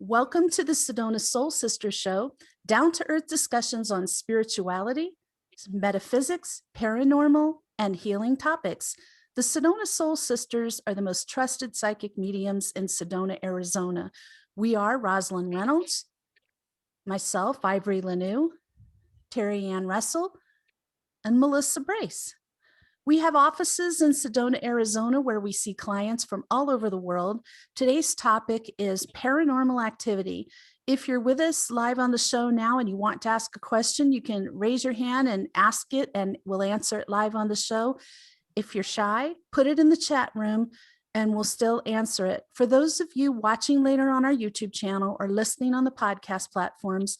Welcome to the Sedona Soul Sisters show, down-to-earth discussions on spirituality, metaphysics, paranormal, and healing topics. The Sedona Soul Sisters are the most trusted psychic mediums in Sedona, Arizona. We are Rosalind Reynolds, myself, Ivory Lanou, Terri-ann Russell, and Melissa Brace. We have offices in Sedona, Arizona, where we see clients from all over the world. Today's topic is paranormal activity. If you're with us live on the show now and you want to ask a question, you can raise your hand and ask it, and we'll answer it live on the show. If you're shy, put it in the chat room and we'll still answer it. For those of you watching later on our YouTube channel or listening on the podcast platforms,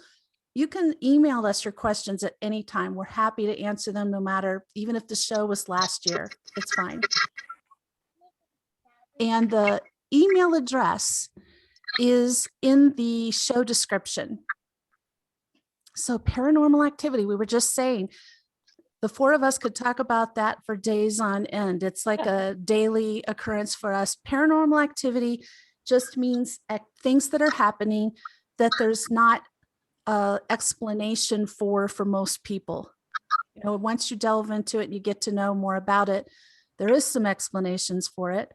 you can email us your questions at any time. We're happy to answer them, no matter, even if the show was last year, it's fine. And the email address is in the show description. So paranormal activity, we were just saying, the four of us could talk about that for days on end. It's like a daily occurrence for us. Paranormal activity just means things that are happening that there's not explanation for most people. You know, once you delve into it and you get to know more about it, there is some explanations for it.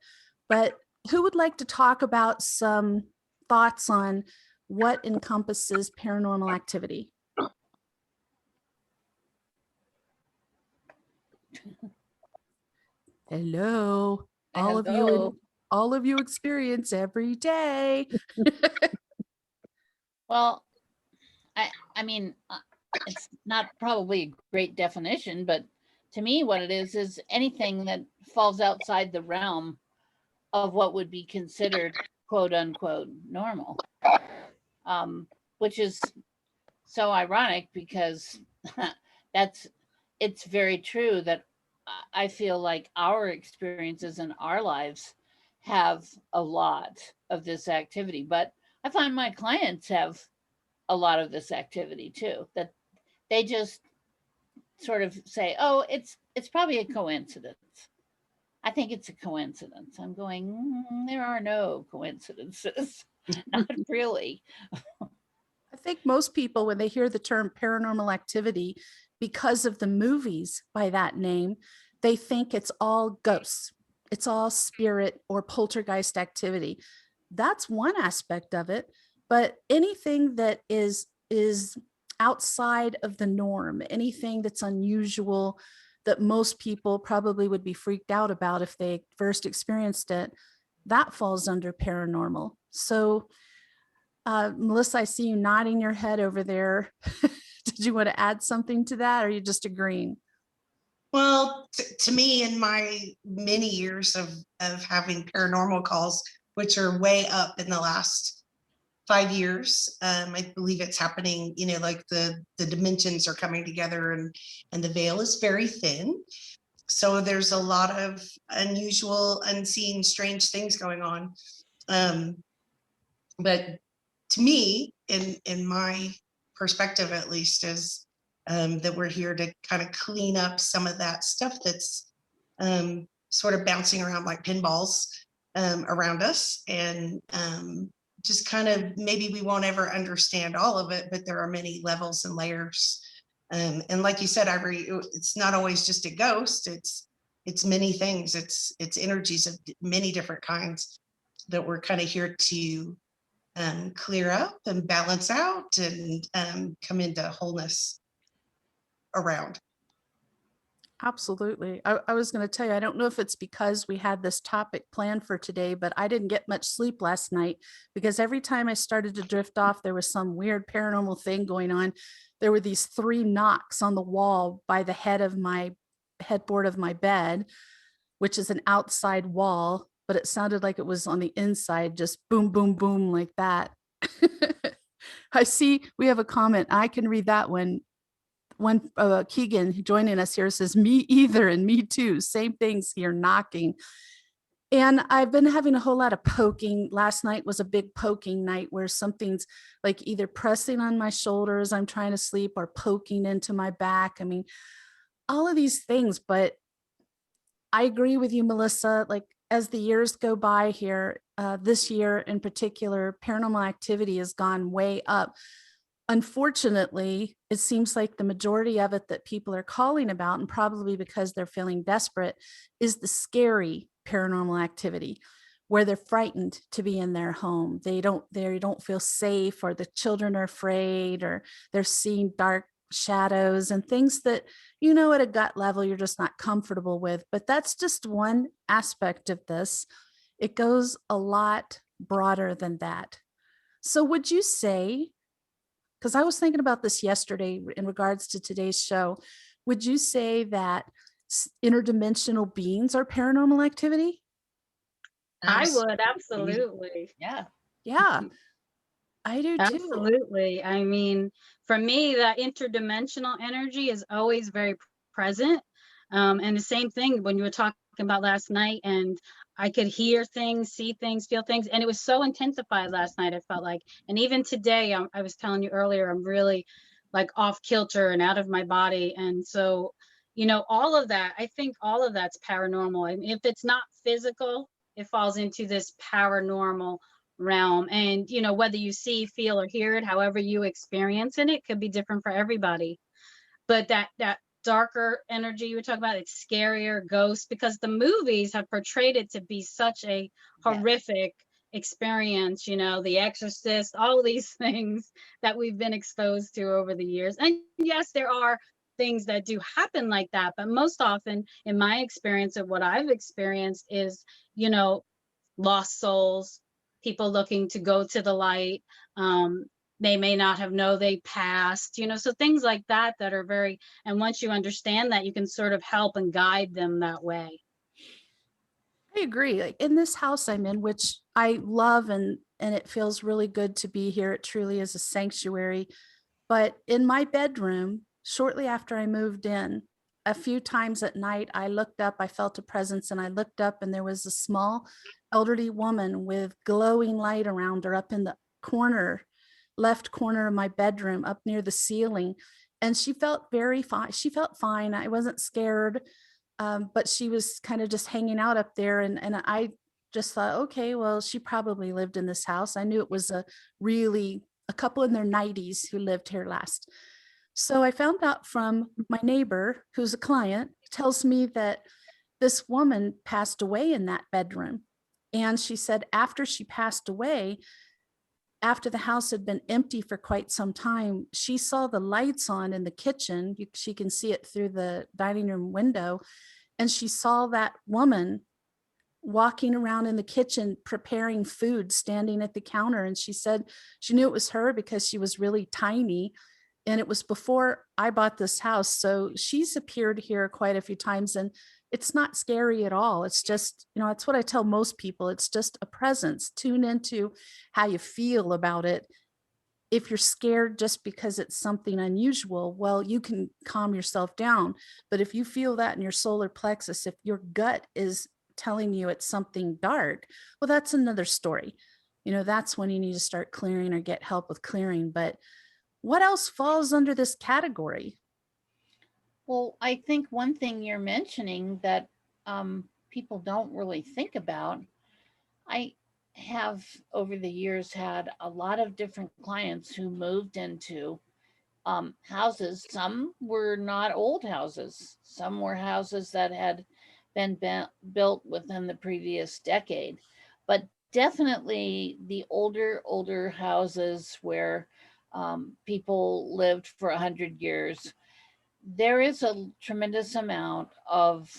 But who would like to talk about some thoughts on what encompasses paranormal activity? Hello. All of you experience every day. Well, I mean, it's not probably a great definition, but to me, what it is anything that falls outside the realm of what would be considered quote unquote normal, which is so ironic because it's very true that I feel like our experiences in our lives have a lot of this activity, but I find my clients have a lot of this activity too, that they just sort of say, oh, it's probably a coincidence. I think it's a coincidence. I'm going, there are no coincidences. Not really. I think most people, when they hear the term paranormal activity, because of the movies by that name, they think it's all ghosts. It's all spirit or poltergeist activity. That's one aspect of it. But anything that is outside of the norm, anything that's unusual, that most people probably would be freaked out about if they first experienced it, that falls under paranormal. So, Melissa, I see you nodding your head over there. Did you want to add something to that, or are you just agreeing? Well, to me, in my many years of having paranormal calls, which are way up in the last 5 years, I believe it's happening, you know, like the dimensions are coming together and the veil is very thin. So there's a lot of unusual, unseen, strange things going on. But to me, in my perspective, at least, is that we're here to kind of clean up some of that stuff that's sort of bouncing around like pinballs around us, and just kind of, maybe we won't ever understand all of it, but there are many levels and layers. And like you said, Ivory, it's not always just a ghost. It's many things. It's energies of many different kinds that we're kind of here to clear up and balance out and come into wholeness around. Absolutely. I was going to tell you, I don't know if it's because we had this topic planned for today, but I didn't get much sleep last night because every time I started to drift off, there was some weird paranormal thing going on. There were these 3 knocks on the wall by the headboard of my bed, which is an outside wall, but it sounded like it was on the inside, just boom, boom, boom, like that. I see we have a comment. I can read that one. Keegan joining us here says, me either, and me too. Same things here, knocking. And I've been having a whole lot of poking. Last night was a big poking night where something's like either pressing on my shoulders, I'm trying to sleep, or poking into my back. I mean, all of these things. But I agree with you, Melissa. Like, as the years go by here, this year in particular, paranormal activity has gone way up. Unfortunately, it seems like the majority of it that people are calling about, and probably because they're feeling desperate, is the scary paranormal activity where they're frightened to be in their home. They don't feel safe, or the children are afraid, or they're seeing dark shadows and things that, at a gut level, you're just not comfortable with. But that's just one aspect of this. It goes a lot broader than that. So would you say, because I was thinking about this yesterday in regards to today's show, would you say that interdimensional beings are paranormal activity? I would, Absolutely. absolutely. Yeah. Yeah, I do too. Absolutely. I mean, for me, that interdimensional energy is always very present. And the same thing when you were talking about last night, and I could hear things, see things, feel things, and it was so intensified last night. I felt like, and even today, I was telling you earlier, I'm really like off kilter and out of my body. And so, all of that, I think all of that's paranormal. I mean, if it's not physical, it falls into this paranormal realm. And whether you see, feel, or hear it, however you experience it could be different for everybody. But that darker energy you were talking about, it's scarier, ghosts, because the movies have portrayed it to be such a Yeah. horrific experience, The Exorcist, all of these things that we've been exposed to over the years. And yes, there are things that do happen like that, but most often in my experience of what I've experienced is, lost souls, people looking to go to the light. They may not have know they passed, so things like that that are very, and once you understand that, you can sort of help and guide them that way. I agree. Like in this house I'm in, which I love, and it feels really good to be here. It truly is a sanctuary. But in my bedroom, shortly after I moved in, a few times at night, I looked up, I felt a presence, and I looked up, and there was a small elderly woman with glowing light around her up in the left corner of my bedroom, up near the ceiling. And she felt very fine. She felt fine. I wasn't scared, but she was kind of just hanging out up there. And I just thought, okay, well, she probably lived in this house. I knew it was a couple in their 90s who lived here last. So I found out from my neighbor, who's a client, tells me that this woman passed away in that bedroom. And she said after she passed away, after the house had been empty for quite some time, she saw the lights on in the kitchen. She can see it through the dining room window. And she saw that woman walking around in the kitchen preparing food, standing at the counter. And she said she knew it was her because she was really tiny. And it was before I bought this house. So she's appeared here quite a few times, and it's not scary at all. It's just, it's what I tell most people. It's just a presence. Tune into how you feel about it. If you're scared just because it's something unusual, well, you can calm yourself down. But if you feel that in your solar plexus, if your gut is telling you it's something dark, well, that's another story. That's when you need to start clearing or get help with clearing. But what else falls under this category? Well, I think one thing you're mentioning that people don't really think about, I have over the years had a lot of different clients who moved into houses. Some were not old houses, some were houses that had been built within the previous decade, but definitely the older houses where people lived for 100 years, there is a tremendous amount of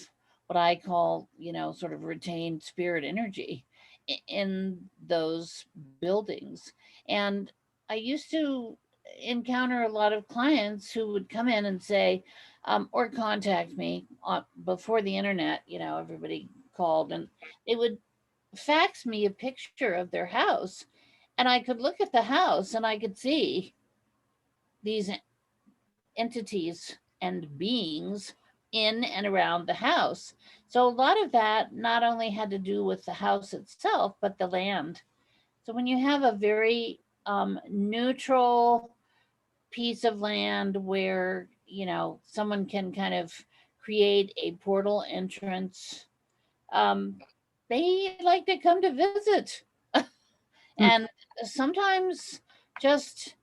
what I call, sort of retained spirit energy in those buildings. And I used to encounter a lot of clients who would come in and say, or contact me before the internet, everybody called, and they would fax me a picture of their house. And I could look at the house and I could see these entities and beings in and around the house. So a lot of that not only had to do with the house itself, but the land. So when you have a very neutral piece of land where, someone can kind of create a portal entrance, um, they like to come to visit. And sometimes just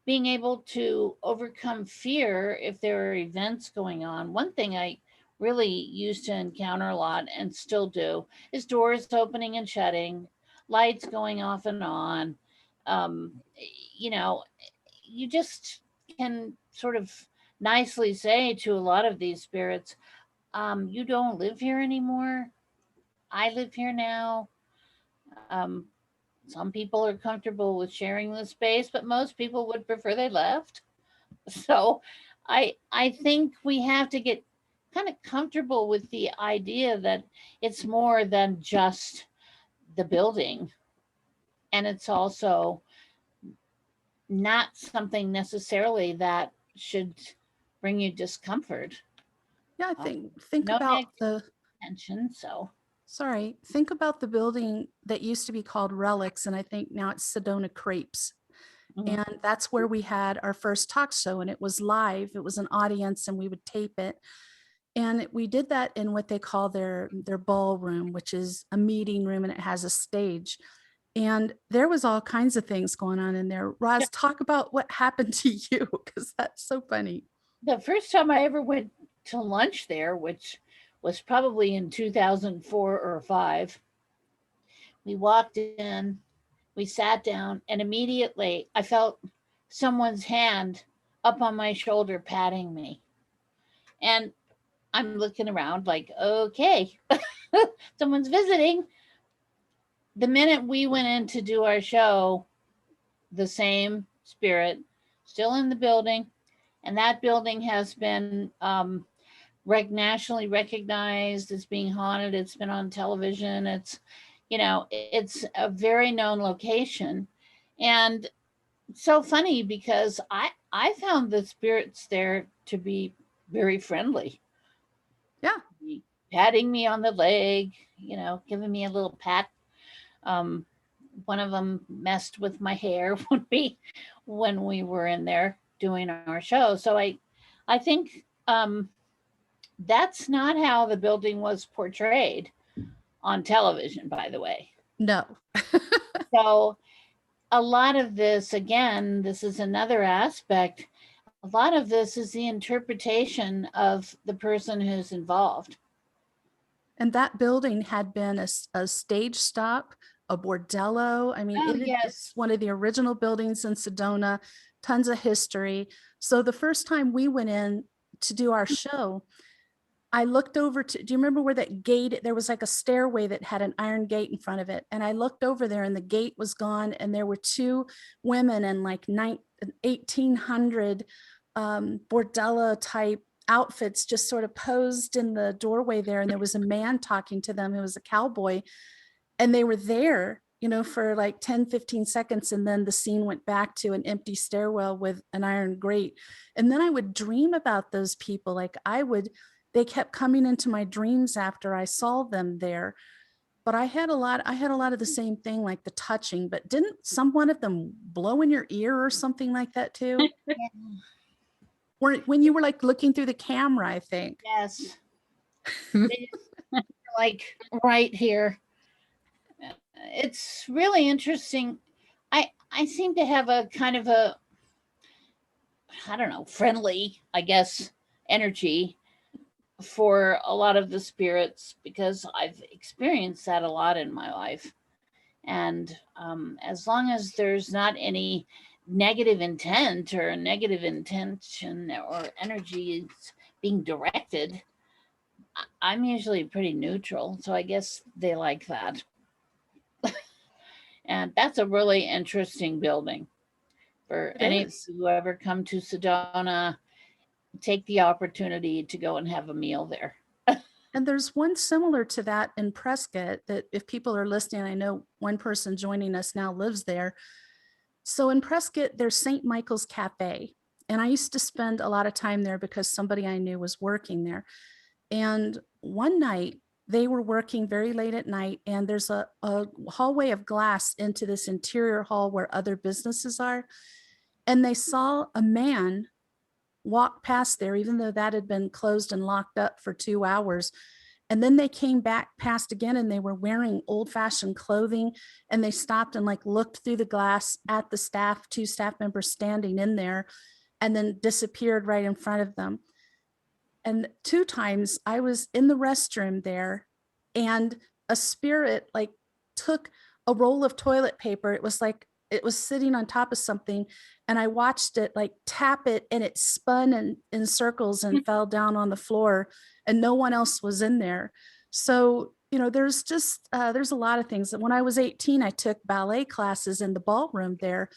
being able to overcome fear if there are events going on. One thing I really used to encounter a lot and still do is doors opening and shutting, lights going off and on. Um, you know, you just can sort of nicely say to a lot of these spirits, you don't live here anymore. I live here now. Um, some people are comfortable with sharing the space, but most people would prefer they left. So I think we have to get kind of comfortable with the idea that it's more than just the building, and it's also not something necessarily that should bring you discomfort. Yeah, I think No about negative the tension. So think about the building that used to be called Relics, and I think now it's Sedona Crepes. mhm. And that's where we had our first talk show, and it was live. It was an audience, and we would tape it. And we did that in what they call their ballroom, which is a meeting room, and it has a stage. And there was all kinds of things going on in there. Roz, talk about what happened to you, because that's so funny. The first time I ever went to lunch there, which was probably in 2004 or 5, we walked in, we sat down, and immediately I felt someone's hand up on my shoulder patting me. And I'm looking around like, okay, someone's visiting. The minute we went in to do our show, the same spirit still in the building. And that building has been nationally recognized as being haunted. It's been on television. It's a very known location. And so funny because I found the spirits there to be very friendly. Yeah. Patting me on the leg, giving me a little pat. Um, One of them messed with my hair when we were in there doing our show. So I think that's not how the building was portrayed on television, by the way. No. So a lot of this, again, this is another aspect. A lot of this is the interpretation of the person who's involved. And that building had been a stage stop, a bordello. I mean, Yes. it's one of the original buildings in Sedona, tons of history. So the first time we went in to do our show, I looked over do you remember where that gate, there was like a stairway that had an iron gate in front of it. And I looked over there and the gate was gone. And there were two women in like 1800 bordello type outfits just sort of posed in the doorway there. And there was a man talking to them who was a cowboy. And they were there, for like 10-15 seconds. And then the scene went back to an empty stairwell with an iron grate. And then I would dream about those people. They kept coming into my dreams after I saw them there. But I had a lot of the same thing, like the touching, but didn't one of them blow in your ear or something like that too? Yeah. When you were like looking through the camera, I think. Yes. Like right here. It's really interesting. I seem to have a kind of a, I don't know, friendly, I guess, energy for a lot of the spirits because I've experienced that a lot in my life. And as long as there's not any negative intent or negative intention or energy being directed, I'm usually pretty neutral. So I guess they like that. And that's a really interesting building. For any of you who ever come to Sedona, take the opportunity to go and have a meal there. And there's one similar to that in Prescott that if people are listening, I know one person joining us now lives there. So in Prescott, there's St. Michael's Cafe. And I used to spend a lot of time there because somebody I knew was working there. And one night they were working very late at night, and there's a hallway of glass into this interior hall where other businesses are. And they saw a man walk past there, even though that had been closed and locked up for 2 hours. And then they came back past again and they were wearing old fashioned clothing, and they stopped and like looked through the glass at the staff, 2 staff members standing in there, and then disappeared right in front of them. And 2 times I was in the restroom there, and a spirit like took a roll of toilet paper. It was like it was sitting on top of something, and I watched it like tap it, and it spun in circles and fell down on the floor, and no one else was in there. So, you know, there's just there's a lot of things. When I was 18, I took ballet classes in the ballroom there,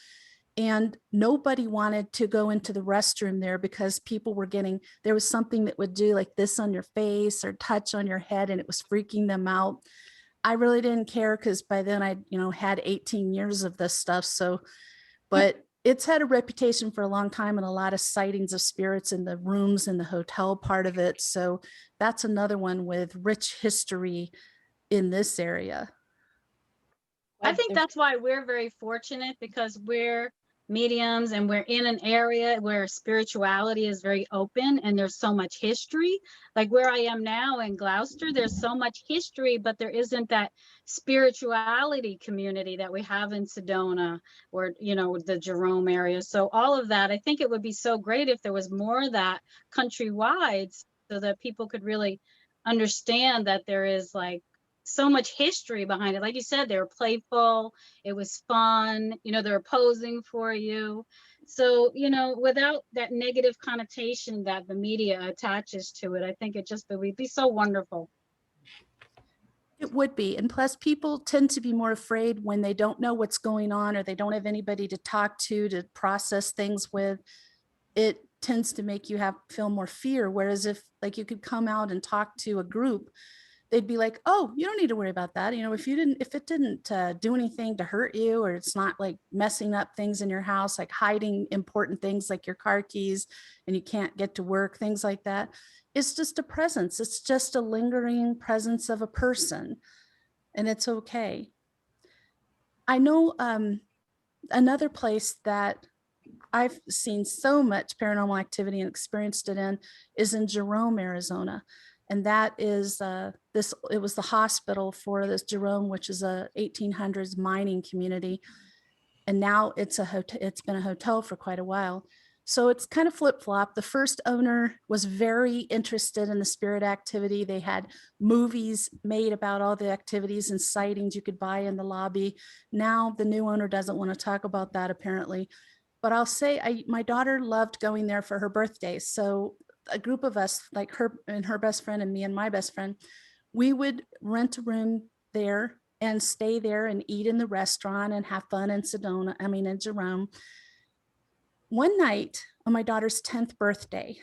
and nobody wanted to go into the restroom there because people were getting, there was something that would do like this on your face or touch on your head, and it was freaking them out. I really didn't care because by then I, you know, had 18 years of this stuff. So, but it's had a reputation for a long time, and a lot of sightings of spirits in the rooms in the hotel part of it. So that's another one with rich history in this area. I think that's why we're very fortunate, because we're mediums and we're in an area where spirituality is very open and there's so much history. Like where I am now in Gloucester, there's so much history, but there isn't that spirituality community that we have in Sedona or, you know, the Jerome area. So all of that, I think it would be so great if there was more of that countrywide, so that people could really understand that there is like so much history behind it. Like you said, they were playful, it was fun, you know, they were posing for you. So, you know, without that negative connotation that the media attaches to it, I think it just would be so wonderful. It would be. And plus, people tend to be more afraid when they don't know what's going on, or they don't have anybody to talk to process things with. It tends to make you feel more fear. Whereas if like you could come out and talk to a group, they'd be like, oh, you don't need to worry about that. You know, if it didn't do anything to hurt you, or it's not like messing up things in your house, like hiding important things like your car keys and you can't get to work, things like that. It's just a presence. It's just a lingering presence of a person, and it's okay. I know another place that I've seen so much paranormal activity and experienced it in is in Jerome, Arizona. And that is it was the hospital for this Jerome, which is a 1800s mining community. And now it's it's been a hotel for quite a while. So it's kind of flip-flop. The first owner was very interested in the spirit activity. They had movies made about all the activities and sightings you could buy in the lobby. Now the new owner doesn't want to talk about that, apparently. But I'll say my daughter loved going there for her birthday. So a group of us, like her and her best friend and me and my best friend, we would rent a room there and stay there and eat in the restaurant and have fun in in Jerome. One night on my daughter's 10th birthday,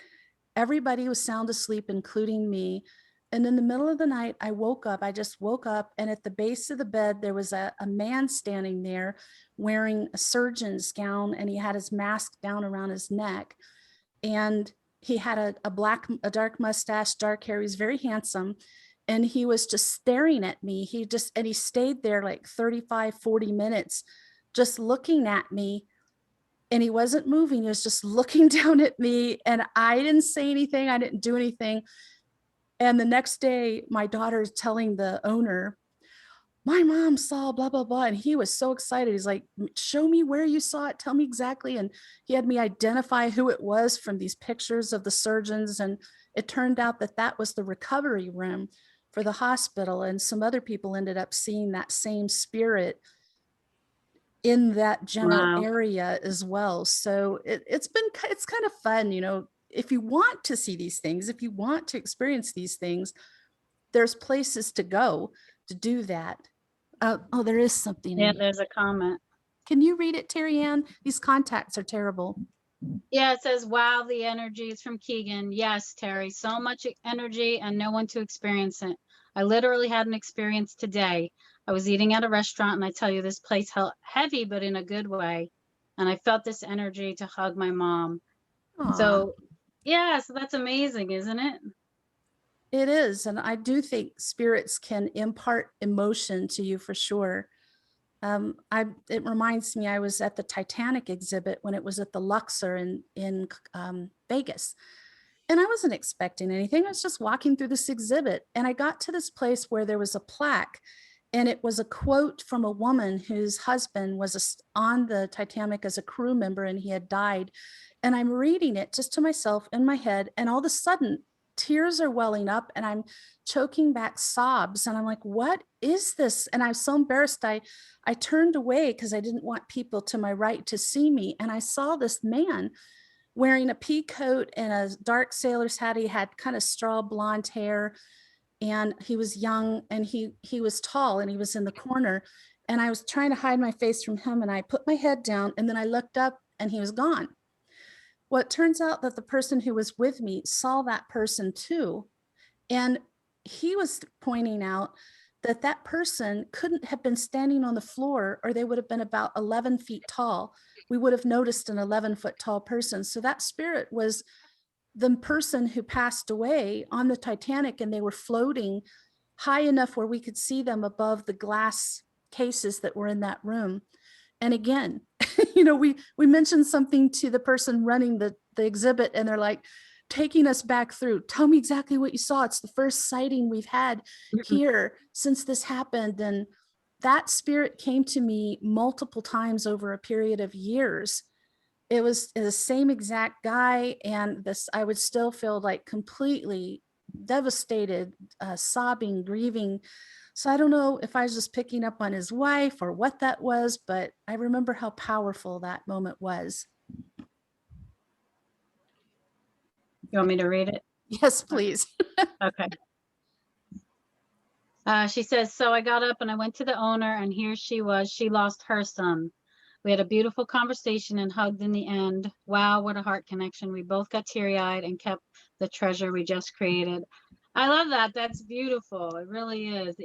everybody was sound asleep, including me. And in the middle of the night, I just woke up, and at the base of the bed, there was a man standing there wearing a surgeon's gown, and he had his mask down around his neck. And he had a dark mustache, dark hair. He was very handsome. And he was just staring at me. He stayed there like 35, 40 minutes, just looking at me. And he wasn't moving. He was just looking down at me. And I didn't say anything. I didn't do anything. And the next day, my daughter's telling the owner, my mom saw blah, blah, blah. And he was so excited. He's like, show me where you saw it. Tell me exactly. And he had me identify who it was from these pictures of the surgeons. And it turned out that that was the recovery room for the hospital. And some other people ended up seeing that same spirit in that general area as well. So it's kind of fun, you know, if you want to see these things, if you want to experience these things, there's places to go to do that. Oh, there is something. Yeah, there's a comment. Can you read it, Terri-ann? These contacts are terrible. Yeah, it says, wow, the energy is from Keegan. Yes, Terry, so much energy and no one to experience it. I literally had an experience today. I was eating at a restaurant, and I tell you, this place felt heavy, but in a good way. And I felt this energy to hug my mom. Aww. So yeah, so that's amazing, isn't it? It is. And I do think spirits can impart emotion to you for sure. It reminds me, I was at the Titanic exhibit when it was at the Luxor in Vegas. And I wasn't expecting anything. I was just walking through this exhibit, and I got to this place where there was a plaque, and it was a quote from a woman whose husband was on the Titanic as a crew member, and he had died. And I'm reading it just to myself in my head, and all of a sudden tears are welling up and I'm choking back sobs. And I'm like, what is this? And I was so embarrassed. I turned away because I didn't want people to my right to see me. And I saw this man wearing a pea coat and a dark sailor's hat. He had kind of straw blonde hair, and he was young, and he was tall, and he was in the corner. And I was trying to hide my face from him, and I put my head down, and then I looked up and he was gone. Well, it turns out that the person who was with me saw that person too. And he was pointing out that that person couldn't have been standing on the floor, or they would have been about 11 feet tall. We would have noticed an 11-foot tall person. So that spirit was the person who passed away on the Titanic, and they were floating high enough where we could see them above the glass cases that were in that room. And again, we mentioned something to the person running the exhibit, and they're like, taking us back through, tell me exactly what you saw. It's the first sighting we've had here since this happened. And that spirit came to me multiple times over a period of years. It was the same exact guy, and I would still feel like completely devastated, sobbing, grieving. So I don't know if I was just picking up on his wife or what that was, but I remember how powerful that moment was. You want me to read it? Yes, please. Okay. She says, so I got up and I went to the owner, and here she was. She lost her son. We had a beautiful conversation and hugged in the end. Wow, what a heart connection. We both got teary-eyed and kept the treasure we just created. I love that. That's beautiful. It really is.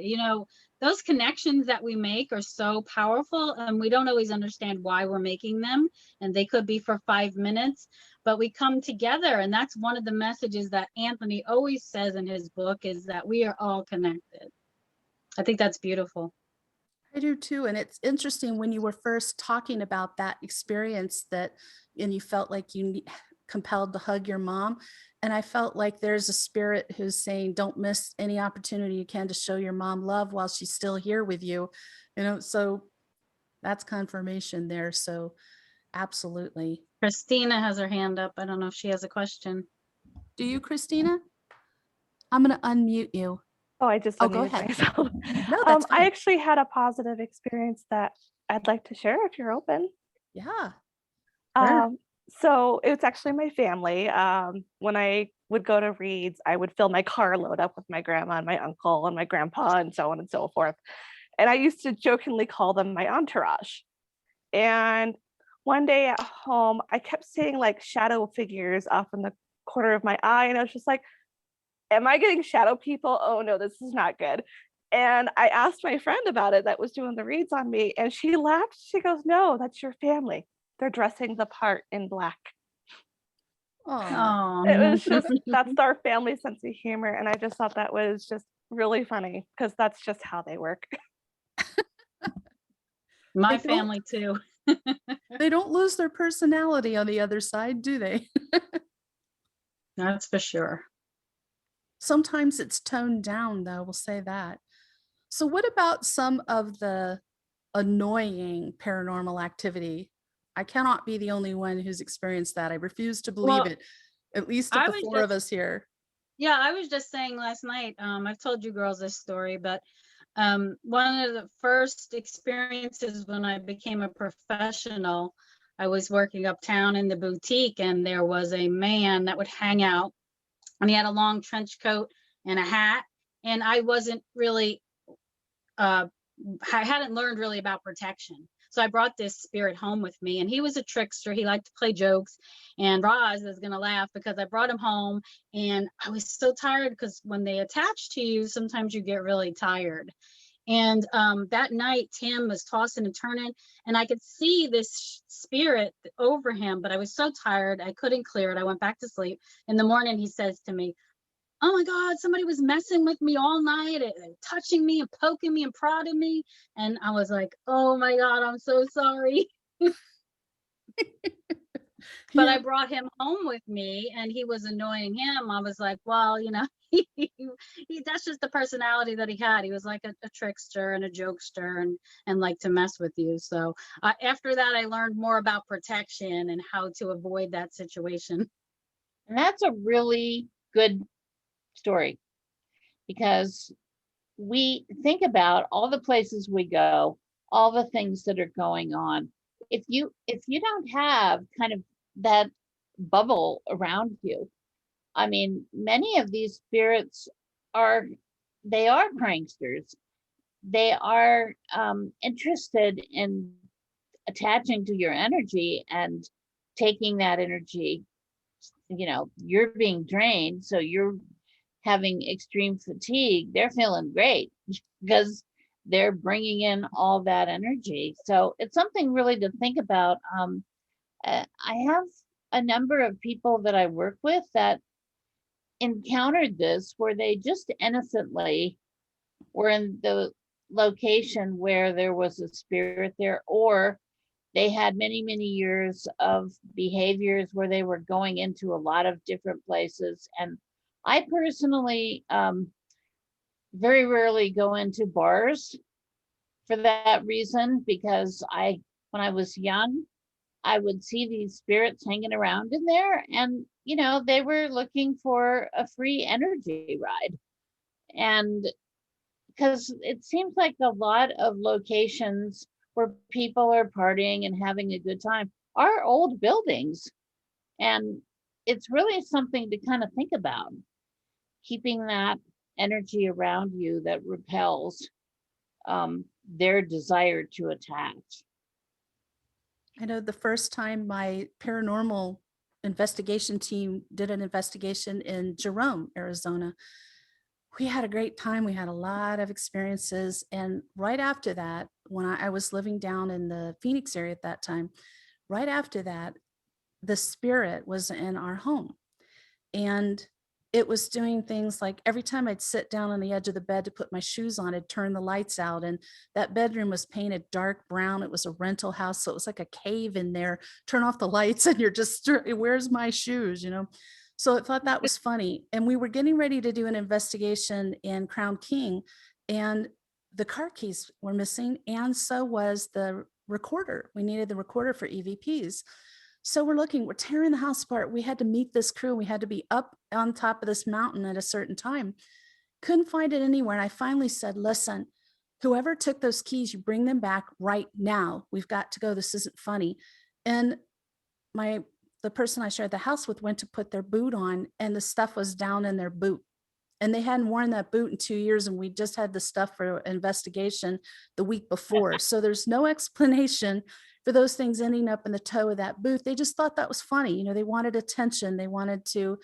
Those connections that we make are so powerful, and we don't always understand why we're making them. And they could be for 5 minutes, but we come together. And that's one of the messages that Anthony always says in his book, is that we are all connected. I think that's beautiful. I do too. And it's interesting when you were first talking about that experience and you felt like you compelled to hug your mom. And I felt like there's a spirit who's saying, don't miss any opportunity you can to show your mom love while she's still here with you. So that's confirmation there. So absolutely. Christina has her hand up. I don't know if she has a question. Do you, Christina? I'm going to unmute you. Oh, I just go unmuted ahead. myself. No, that's fine. I actually had a positive experience that I'd like to share if you're open. Yeah. Sure. So it's actually my family. When I would go to reads, I would fill my car load up with my grandma and my uncle and my grandpa and so on and so forth. And I used to jokingly call them my entourage. And one day at home, I kept seeing like shadow figures off in the corner of my eye. And I was just like, am I getting shadow people? Oh no, this is not good. And I asked my friend about it that was doing the reads on me, and she laughed. She goes, no, that's your family. They're dressing the part in black. Oh, It was just, that's our family sense of humor. And I just thought that was just really funny, because that's just how they work. My family too. They don't lose their personality on the other side, do they? That's for sure. Sometimes it's toned down, though, we'll say that. So what about some of the annoying paranormal activity? I cannot be the only one who's experienced that. I refuse to believe it, at least of the four of us here. Yeah, I was just saying last night, I've told you girls this story, but one of the first experiences when I became a professional, I was working uptown in the boutique, and there was a man that would hang out, and he had a long trench coat and a hat. And I wasn't really, I hadn't learned really about protection. So I brought this spirit home with me, and he was a trickster. He liked to play jokes, and Roz is going to laugh because I brought him home, and I was so tired, because when they attach to you, sometimes you get really tired. And that night, Tim was tossing and turning, and I could see this spirit over him, but I was so tired, I couldn't clear it. I went back to sleep. In the morning, he says to me, oh my God, somebody was messing with me all night and touching me and poking me and prodding me. And I was like, oh my God, I'm so sorry. but I Yeah. brought him home with me and he was annoying him. I was like, well, he that's just the personality that he had. He was like a trickster and a jokester and like to mess with you. So after that, I learned more about protection and how to avoid that situation. And that's a really good story, because we think about all the places we go, all the things that are going on. If you don't have kind of that bubble around you, I mean, many of these spirits are, they are pranksters. They are interested in attaching to your energy and taking that energy. You're being drained, so you're having extreme fatigue. They're feeling great because they're bringing in all that energy. So it's something really to think about. I have a number of people that I work with that encountered this, where they just innocently were in the location where there was a spirit there, or they had many, many years of behaviors where they were going into a lot of different places. And I personally very rarely go into bars for that reason, because when I was young, I would see these spirits hanging around in there, and they were looking for a free energy ride. And because it seems like a lot of locations where people are partying and having a good time are old buildings. And it's really something to kind of think about, keeping that energy around you that repels their desire to attach. I know the first time my paranormal investigation team did an investigation in Jerome, Arizona, we had a great time. We had a lot of experiences. And right after that, when I was living down in the Phoenix area at that time, right after that, the spirit was in our home. And it was doing things like every time I'd sit down on the edge of the bed to put my shoes on, I'd turn the lights out. And that bedroom was painted dark brown. It was a rental house. So it was like a cave in there. Turn off the lights and you're just, where's my shoes? So I thought that was funny. And we were getting ready to do an investigation in Crown King, and the car keys were missing. And so was the recorder. We needed the recorder for EVPs. So we're tearing the house apart. We had to meet this crew. We had to be up on top of this mountain at a certain time. Couldn't find it anywhere. And I finally said, listen, whoever took those keys, you bring them back right now. We've got to go. This isn't funny. And the person I shared the house with went to put their boot on, and the stuff was down in their boot. And they hadn't worn that boot in 2 years. And we just had the stuff for investigation the week before. So there's no explanation for those things ending up in the toe of that boot. They just thought that was funny. They wanted attention. They wanted to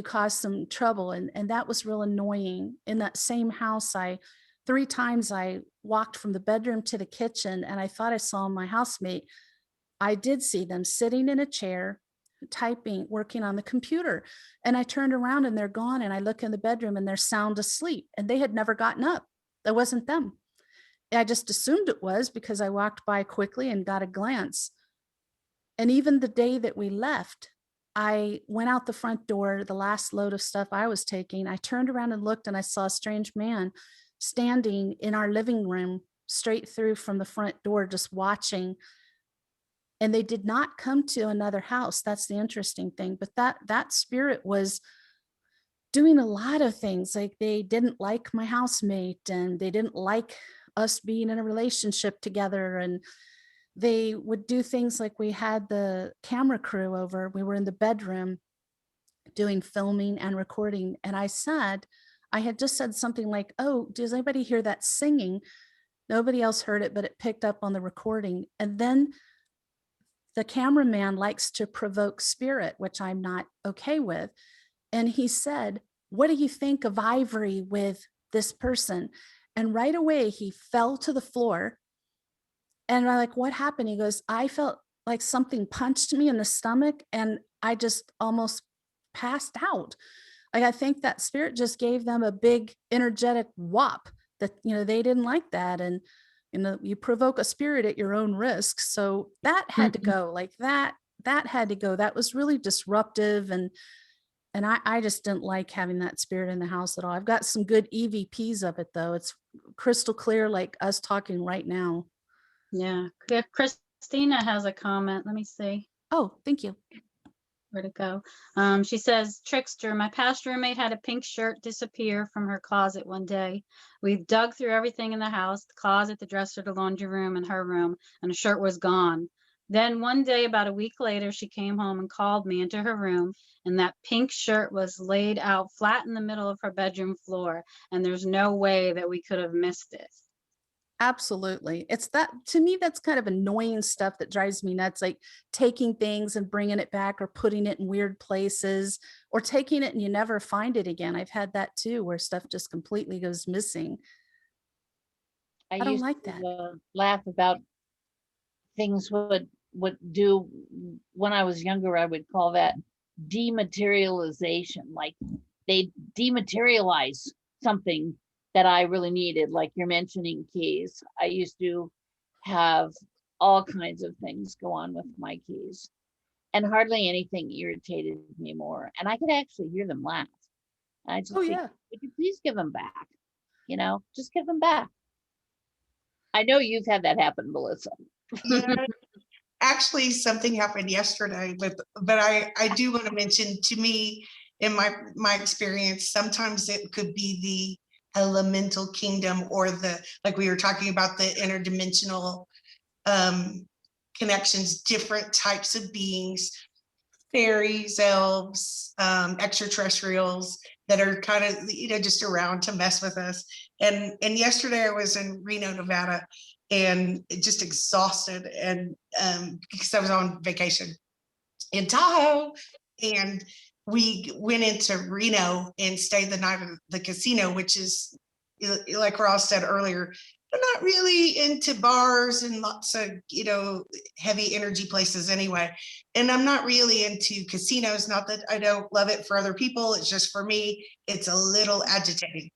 cause some trouble. And that was real annoying. In that same house, 3 times I walked from the bedroom to the kitchen, and I thought I saw my housemate. I did see them sitting in a chair, typing, working on the computer. And I turned around and they're gone. And I look in the bedroom and they're sound asleep, and they had never gotten up. That wasn't them. I just assumed it was because I walked by quickly and got a glance. And even the day that we left, I went out the front door, the last load of stuff I was taking. I turned around and looked, and I saw a strange man standing in our living room straight through from the front door, just watching. And they did not come to another house. That's the interesting thing. But that spirit was doing a lot of things. Like, they didn't like my housemate, and they didn't like us being in a relationship together. And they would do things like, we had the camera crew over. We were in the bedroom doing filming and recording. And I had just said something like, oh, does anybody hear that singing? Nobody else heard it, but it picked up on the recording. And then the cameraman likes to provoke spirit, which I'm not okay with. And he said, what do you think of Ivory with this person? And right away he fell to the floor. And I'm like, what happened? He goes, I felt like something punched me in the stomach, and I just almost passed out. Like, I think that spirit just gave them a big energetic whop that, they didn't like that. And, you provoke a spirit at your own risk. So that had to go. Like, that that had to go. That was really disruptive. And I just didn't like having that spirit in the house at all. I've got some good EVPs of it though. It's crystal clear, like us talking right now. Yeah. Christina has a comment. Let me see. Oh, thank you. Where'd it go? She says, Trickster, my past roommate had a pink shirt disappear from her closet one day. We dug through everything in the house, the closet, the dresser, the laundry room, and her room, and the shirt was gone. Then one day, about a week later, she came home and called me into her room, and that pink shirt was laid out flat in the middle of her bedroom floor, and there's no way that we could have missed it. Absolutely. It's that, to me, that's kind of annoying stuff that drives me nuts, like taking things and bringing it back or putting it in weird places or taking it and you never find it again. I've had that too, where stuff just completely goes missing. I don't used like to that. laugh about things would do when I was younger. I would call that dematerialization. Like they dematerialize something that I really needed, like you're mentioning keys. I used to have all kinds of things go on with my keys, and hardly anything irritated me more. And I could actually hear them laugh. And I just Oh, think, yeah. would you please give them back? You know, just give them back. I know you've had that happen, Melissa. Yeah, actually, something happened yesterday, but I do want to mention, to me, in my experience, sometimes it could be the elemental kingdom, or the, like we were talking about, the interdimensional connections, different types of beings, fairies, elves, extraterrestrials that are kind of, just around to mess with us. And yesterday I was in Reno, Nevada, and just exhausted, and because I was on vacation in Tahoe, and we went into Reno and stayed the night at the casino, which is, like Ross said earlier, they're not really into bars and lots of, heavy energy places anyway. And I'm not really into casinos. Not that I don't love it for other people. It's just, for me, it's a little agitating.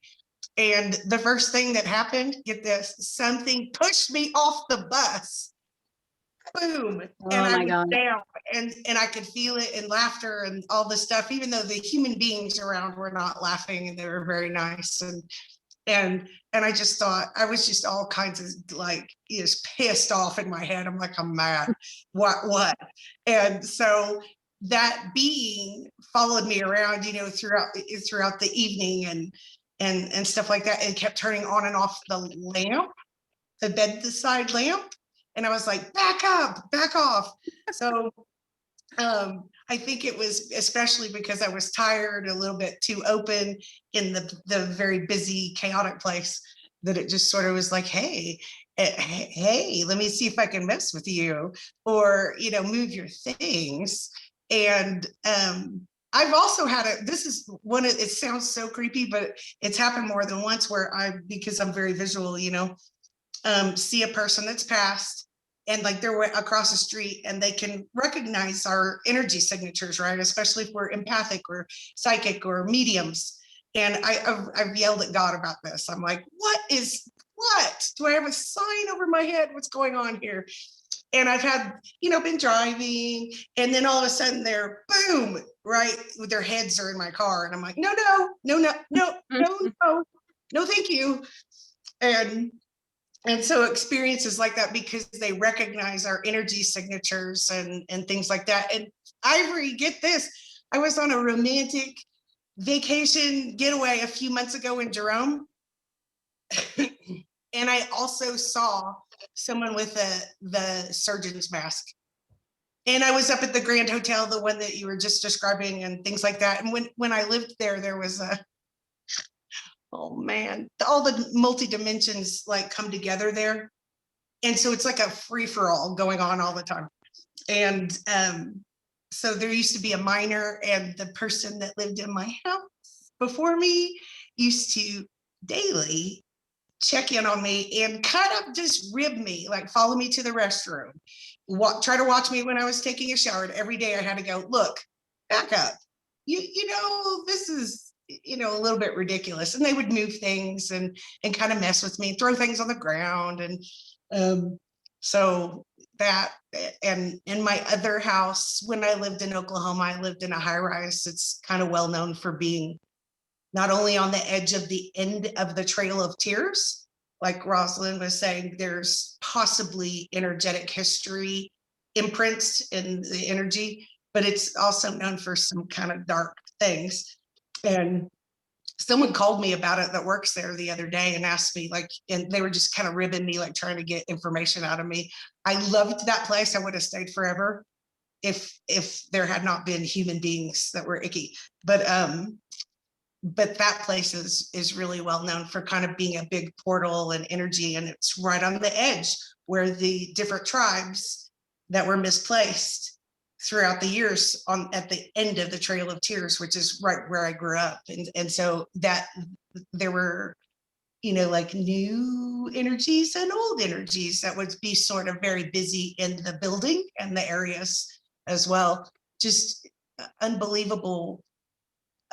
And the first thing that happened, get this, something pushed me off the bus. Boom. Oh And I my was God. down, and I could feel it, and laughter and all this stuff, even though the human beings around were not laughing, and they were very nice. And I just thought, I was just all kinds of, like, just pissed off in my head. I'm like, I'm mad. What? And so that being followed me around, throughout the evening, and stuff like that, and kept turning on and off the lamp, the bedside lamp. And I was like, back up, back off. So I think it was especially because I was tired, a little bit too open in the very busy, chaotic place, that it just sort of was like, hey, let me see if I can mess with you, or, move your things. And I've also had this is it sounds so creepy, but it's happened more than once, where because I'm very visual, see a person that's passed, and like they're across the street, and they can recognize our energy signatures, right? Especially if we're empathic or psychic or mediums. And I've yelled at God about this. I'm like, what? Do I have a sign over my head? What's going on here? And I've had, been driving, and then all of a sudden they're, boom, right, with their heads are in my car. And I'm like, no, thank you. And so experiences like that, because they recognize our energy signatures and things like that. And Ivory, get this, I was on a romantic vacation getaway a few months ago in Jerome. And I also saw someone with the surgeon's mask. And I was up at the Grand Hotel, the one that you were just describing, and things like that. And when I lived there, there was oh man, all the multi-dimensions like come together there. And so it's like a free-for-all going on all the time. And so there used to be a miner, and the person that lived in my house before me used to daily check in on me and kind of just rib me, like follow me to the restroom, try to watch me when I was taking a shower. And every day I had to go, look, back up. This is, a little bit ridiculous. And they would move things and kind of mess with me, throw things on the ground. And so that. And in my other house, when I lived in Oklahoma, I lived in a high rise. It's kind of well known for being not only on the edge of the end of the Trail of Tears, like Rosalind was saying, there's possibly energetic history imprints in the energy, but it's also known for some kind of dark things. And someone called me about it that works there the other day and asked me, like, and they were just kind of ribbing me, like trying to get information out of me. I loved that place. I would have stayed forever if there had not been human beings that were icky. But that place is really well known for kind of being a big portal and energy, and it's right on the edge where the different tribes that were misplaced throughout the years on at the end of the Trail of Tears, which is right where I grew up. And so that there were, like new energies and old energies that would be sort of very busy in the building and the areas as well. Just unbelievable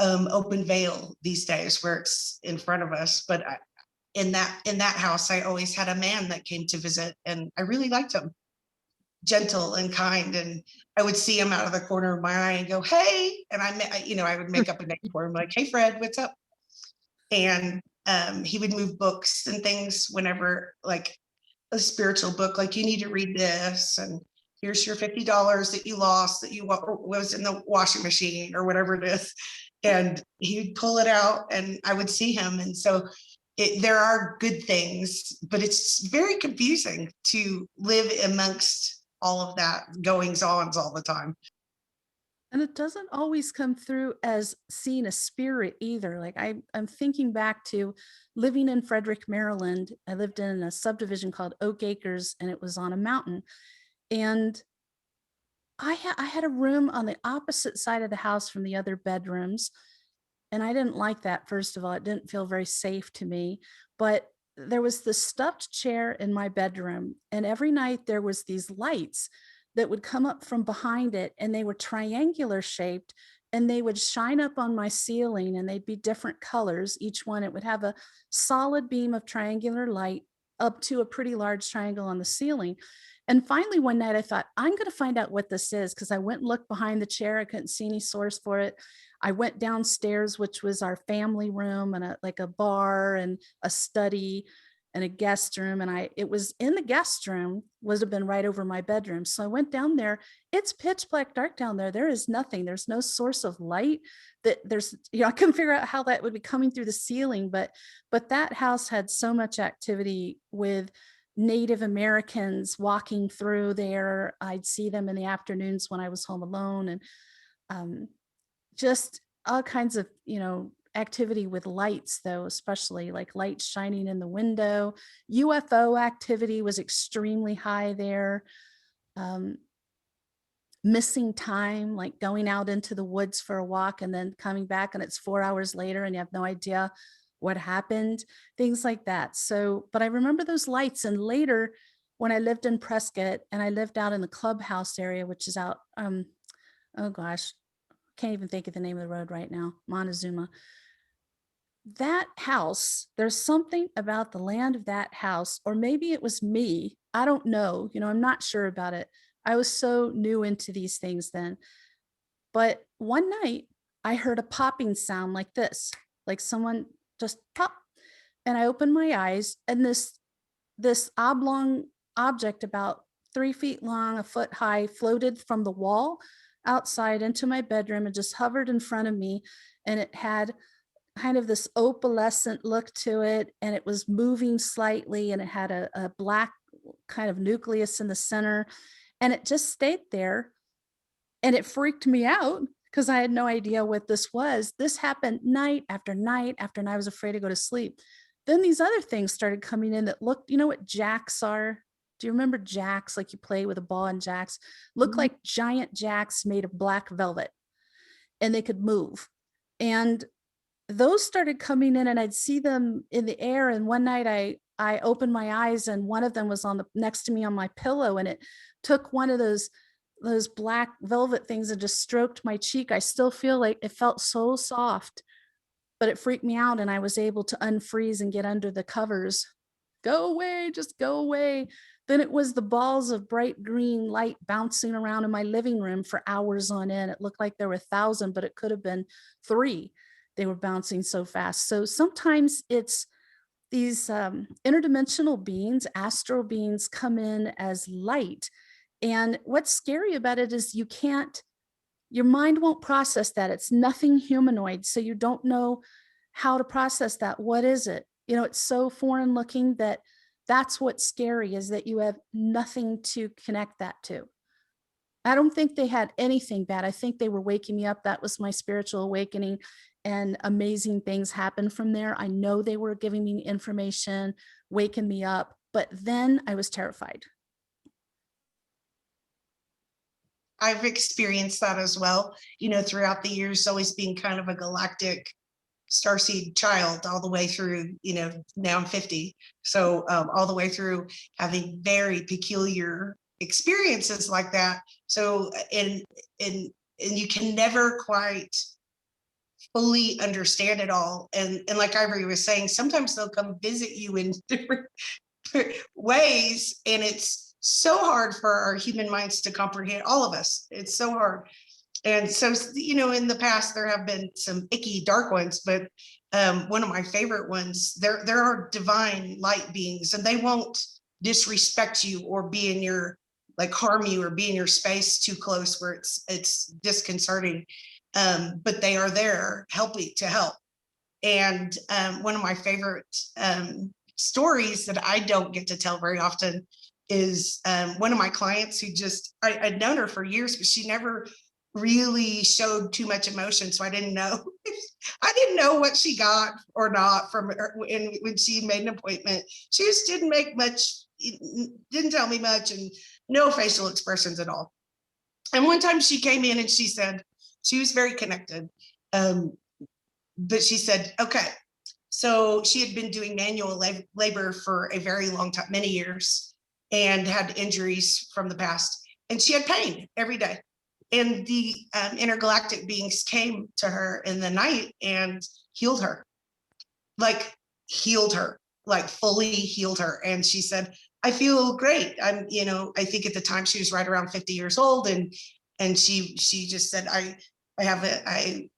open veil these days where it's in front of us. But in that house, I always had a man that came to visit, and I really liked him. Gentle and kind, and I would see him out of the corner of my eye and go, "Hey!" And I would make up a name for him, like, "Hey, Fred, what's up?" And he would move books and things whenever, like a spiritual book, like, "You need to read this, and here's your $50 that you lost that you was in the washing machine," or whatever it is. And he'd pull it out, and I would see him. And so there are good things, but it's very confusing to live amongst all of that goings ons all the time. And it doesn't always come through as seeing a spirit either. Like I'm thinking back to living in Frederick, Maryland. I lived in a subdivision called Oak Acres, and it was on a mountain. And I had a room on the opposite side of the house from the other bedrooms. And I didn't like that, first of all. It didn't feel very safe to me. But there was this stuffed chair in my bedroom, and every night there was these lights that would come up from behind it, and they were triangular shaped, and they would shine up on my ceiling, and they'd be different colors. Each one, it would have a solid beam of triangular light up to a pretty large triangle on the ceiling. And finally, one night I thought, I'm going to find out what this is, because I went and looked behind the chair. I couldn't see any source for it. I went downstairs, which was our family room, and like a bar and a study and a guest room. And it was in the guest room, would have been right over my bedroom. So I went down there. It's pitch black dark down there. There is nothing. There's no source of light. I couldn't figure out how that would be coming through the ceiling, but that house had so much activity with Native Americans walking through there. I'd see them in the afternoons when I was home alone, and just all kinds of, activity with lights, though, especially like lights shining in the window. UFO activity was extremely high there. Missing time, like going out into the woods for a walk and then coming back and it's 4 hours later and you have no idea what happened, things like that. So, but I remember those lights. And later when I lived in Prescott and I lived out in the clubhouse area, which is out, oh gosh, can't even think of the name of the road right now, Montezuma. That house, there's something about the land of that house, or maybe it was me. I don't know. I'm not sure about it. I was so new into these things then. But one night I heard a popping sound like this, like someone just pop. And I opened my eyes, and this oblong object about 3 feet long, a foot high, floated from the wall outside into my bedroom and just hovered in front of me. And it had kind of this opalescent look to it, and it was moving slightly, and it had a black kind of nucleus in the center, and it just stayed there. And it freaked me out because I had no idea what this was. This happened night after night after night. I was afraid to go to sleep. Then these other things started coming in that looked, what jacks are? Do you remember jacks? Like you play with a ball and jacks? Look like giant jacks made of black velvet, and they could move. And those started coming in, and I'd see them in the air. And one night I opened my eyes, and one of them was next to me on my pillow, and it took one of those black velvet things and just stroked my cheek. I still feel like it felt so soft, but it freaked me out, and I was able to unfreeze and get under the covers. Go away, just go away. Then it was the balls of bright green light bouncing around in my living room for hours on end. It looked like there were 1,000, but it could have been 3. They were bouncing so fast. So sometimes it's these interdimensional beings, astral beings, come in as light. And what's scary about it is your mind won't process that. It's nothing humanoid. So you don't know how to process that. What is it? It's so foreign looking that's what's scary, is that you have nothing to connect that to. I don't think they had anything bad. I think they were waking me up. That was my spiritual awakening, and amazing things happened from there. I know they were giving me information, waking me up, but then I was terrified. I've experienced that as well, throughout the years, always being kind of a galactic starseed child all the way through, now I'm 50. So all the way through having very peculiar experiences like that. So, and you can never quite fully understand it all. And like Ivory was saying, sometimes they'll come visit you in different ways. And it's so hard for our human minds to comprehend, all of us. It's so hard. And so, in the past, there have been some icky, dark ones, but one of my favorite ones, there are divine light beings, and they won't disrespect you or be in your, harm you or be in your space too close where it's disconcerting. But they are there helping to help. And one of my favorite stories that I don't get to tell very often is one of my clients who I'd known her for years, but she never really showed too much emotion. So I didn't know what she got or not from her when she made an appointment. She just didn't tell me much, and no facial expressions at all. And one time she came in and she said, she was very connected. But she said, okay, so she had been doing manual labor for a very long time, many years, and had injuries from the past. And she had pain every day. And the intergalactic beings came to her in the night and healed her, fully healed her. And she said, I feel great. I think at the time she was right around 50 years old. And she just said, I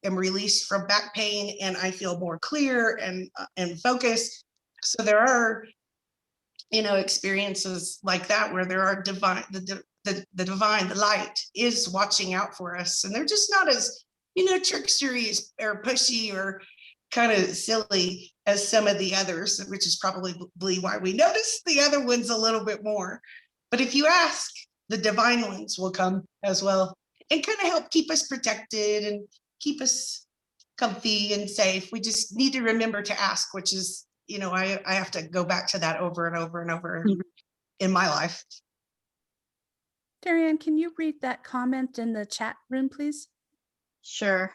am released from back pain, and I feel more clear and focused. So there are, experiences like that where there are divine, the divine, the light is watching out for us, and they're just not as, trickstery or pushy or kind of silly as some of the others, which is probably why we notice the other ones a little bit more. But if you ask, the divine ones will come as well and kind of help keep us protected and keep us comfy and safe. We just need to remember to ask, which is, I have to go back to that over and over and over in my life. Terri-ann, can you read that comment in the chat room, please? Sure.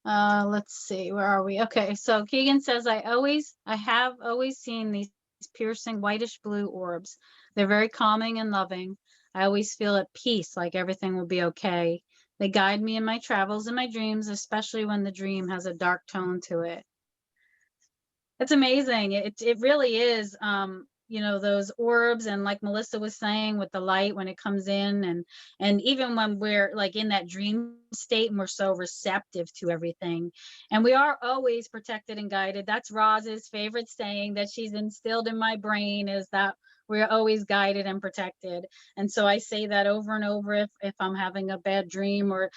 Let's see, where are we? Okay, so Keegan says, I have always seen these piercing whitish blue orbs. They're very calming and loving. I always feel at peace, like everything will be okay. They guide me in my travels and my dreams, especially when the dream has a dark tone to it. It's amazing. It really is, those orbs, and like Melissa was saying, with the light when it comes in, and even when we're like in that dream state and we're so receptive to everything, and we are always protected and guided. That's Roz's favorite saying that she's instilled in my brain, is that we're always guided and protected. And so I say that over and over if I'm having a bad dream or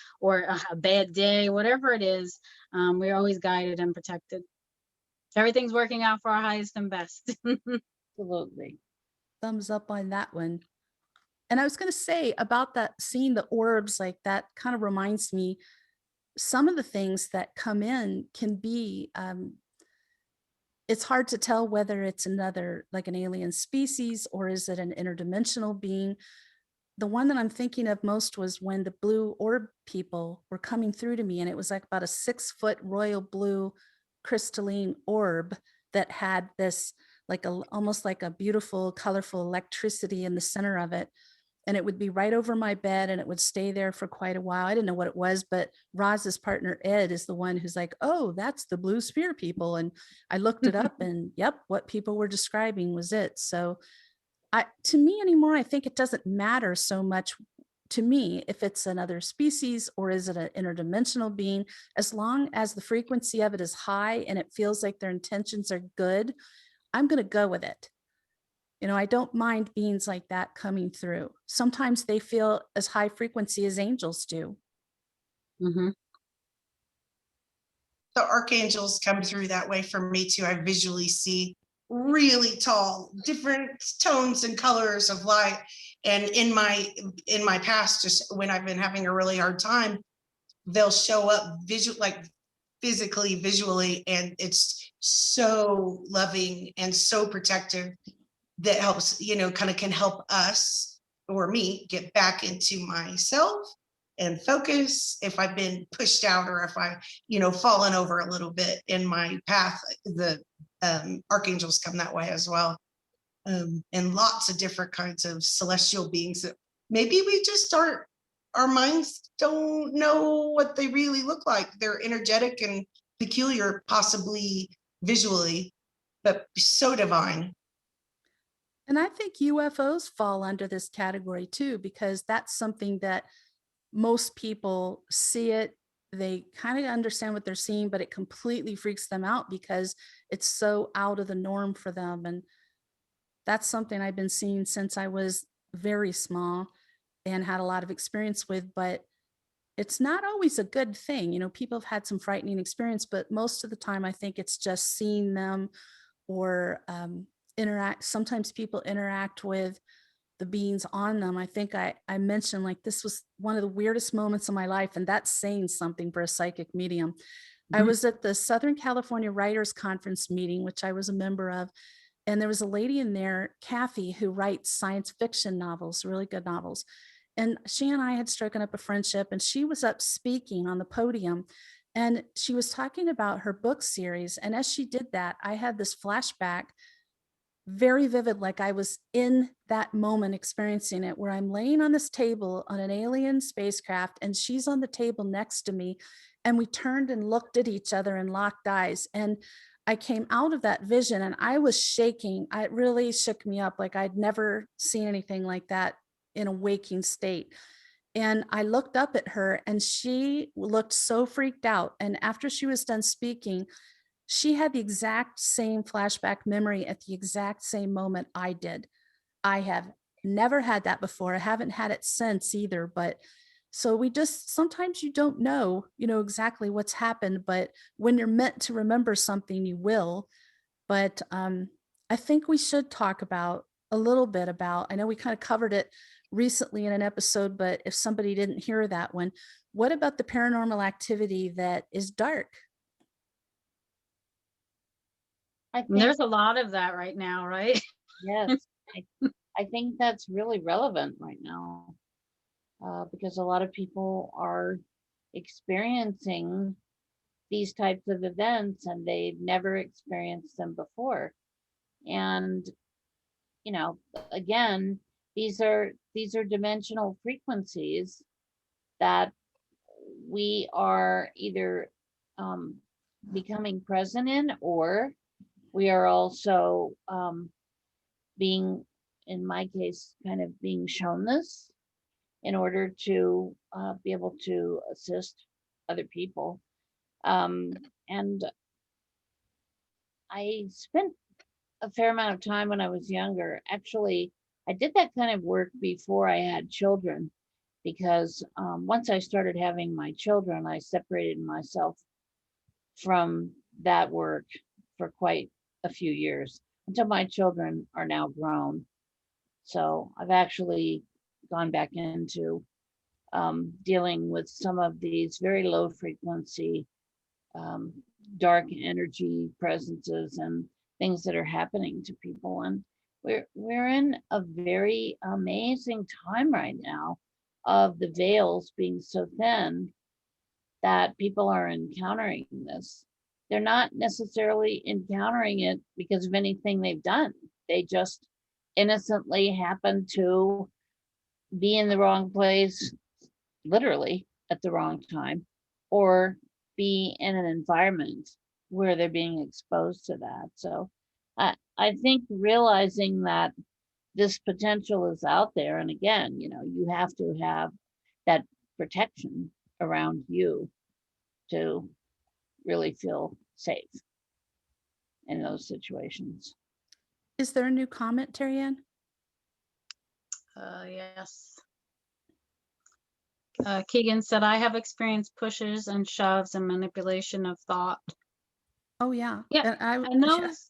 a bad day, whatever it is, we're always guided and protected. Everything's working out for our highest and best. Absolutely. Thumbs up on that one. And I was going to say about that, seeing the orbs, like that kind of reminds me, some of the things that come in can be, it's hard to tell whether it's another, like an alien species, or is it an interdimensional being. The one that I'm thinking of most was when the blue orb people were coming through to me, and it was like about a 6-foot royal blue crystalline orb that had this almost like a beautiful, colorful electricity in the center of it. And it would be right over my bed, and it would stay there for quite a while. I didn't know what it was, but Roz's partner, Ed, is the one who's like, oh, that's the blue spear people. And I looked it up, and yep, what people were describing was it. So to me anymore, I think it doesn't matter so much to me if it's another species or is it an interdimensional being, as long as the frequency of it is high and it feels like their intentions are good, I'm going to go with it. I don't mind beings like that coming through. Sometimes they feel as high frequency as angels do. Mhm. The archangels come through that way for me too. I visually see really tall, different tones and colors of light. And in my past, just when I've been having a really hard time, they'll show up like physically, visually, and it's so loving and so protective that helps, kind of can help us or me get back into myself and focus if I've been pushed out or if I, fallen over a little bit in my path. The archangels come that way as well. And lots of different kinds of celestial beings that maybe we just aren't, our minds don't know what they really look like. They're energetic and peculiar, possibly visually, but so divine. And I think UFOs fall under this category too, because that's something that most people see it. They kind of understand what they're seeing, but it completely freaks them out because it's so out of the norm for them. And that's something I've been seeing since I was very small and had a lot of experience with, but it's not always a good thing. People have had some frightening experience, but most of the time I think it's just seeing them or interact. Sometimes people interact with the beings on them. I think I mentioned like this was one of the weirdest moments of my life, and that's saying something for a psychic medium. I Mhm. was at the Southern California Writers Conference meeting, which I was a member of, and there was a lady in there, Kathy, who writes science fiction novels, really good novels. And she and I had struck up a friendship, and she was up speaking on the podium, and she was talking about her book series. And as she did that, I had this flashback, very vivid, like I was in that moment experiencing it, where I'm laying on this table on an alien spacecraft and she's on the table next to me, and we turned and looked at each other and locked eyes. And I came out of that vision and I was shaking. It really shook me up, like I'd never seen anything like that in a waking state. And I looked up at her and she looked so freaked out. And after she was done speaking, she had the exact same flashback memory at the exact same moment I did. I have never had that before. I haven't had it since either. But so we just, sometimes you don't know, exactly what's happened, but when you're meant to remember something, you will. But I think we should talk about a little bit about, I know we kind of covered it recently in an episode, but if somebody didn't hear that one, what about the paranormal activity that is dark? I And think, there's a lot of that right now, right? yes, I think that's really relevant right now, because a lot of people are experiencing these types of events and they've never experienced them before. And, you know, again, these are dimensional frequencies that we are either um, becoming present in, or we are also being, in my case, kind of being shown this in order to be able to assist other people. And I spent a fair amount of time when I was younger. Actually, I did that kind of work before I had children, because once I started having my children, I separated myself from that work for quite a few years until my children are now grown. So I've actually gone back into dealing with some of these very low frequency, um, dark energy presences and things that are happening to people. And we're in a very amazing time right now of the veils being so thin that people are encountering this. They're not necessarily encountering it because of anything they've done. They just innocently happen to be in the wrong place, literally at the wrong time, or be in an environment where they're being exposed to that. So I think realizing that this potential is out there. And again, you know, you have to have that protection around you to really feel safe in those situations. Is there a new comment, Terri-ann? Yes. Keegan said, I have experienced pushes and shoves and manipulation of thought. Oh yeah. Yeah, And and those,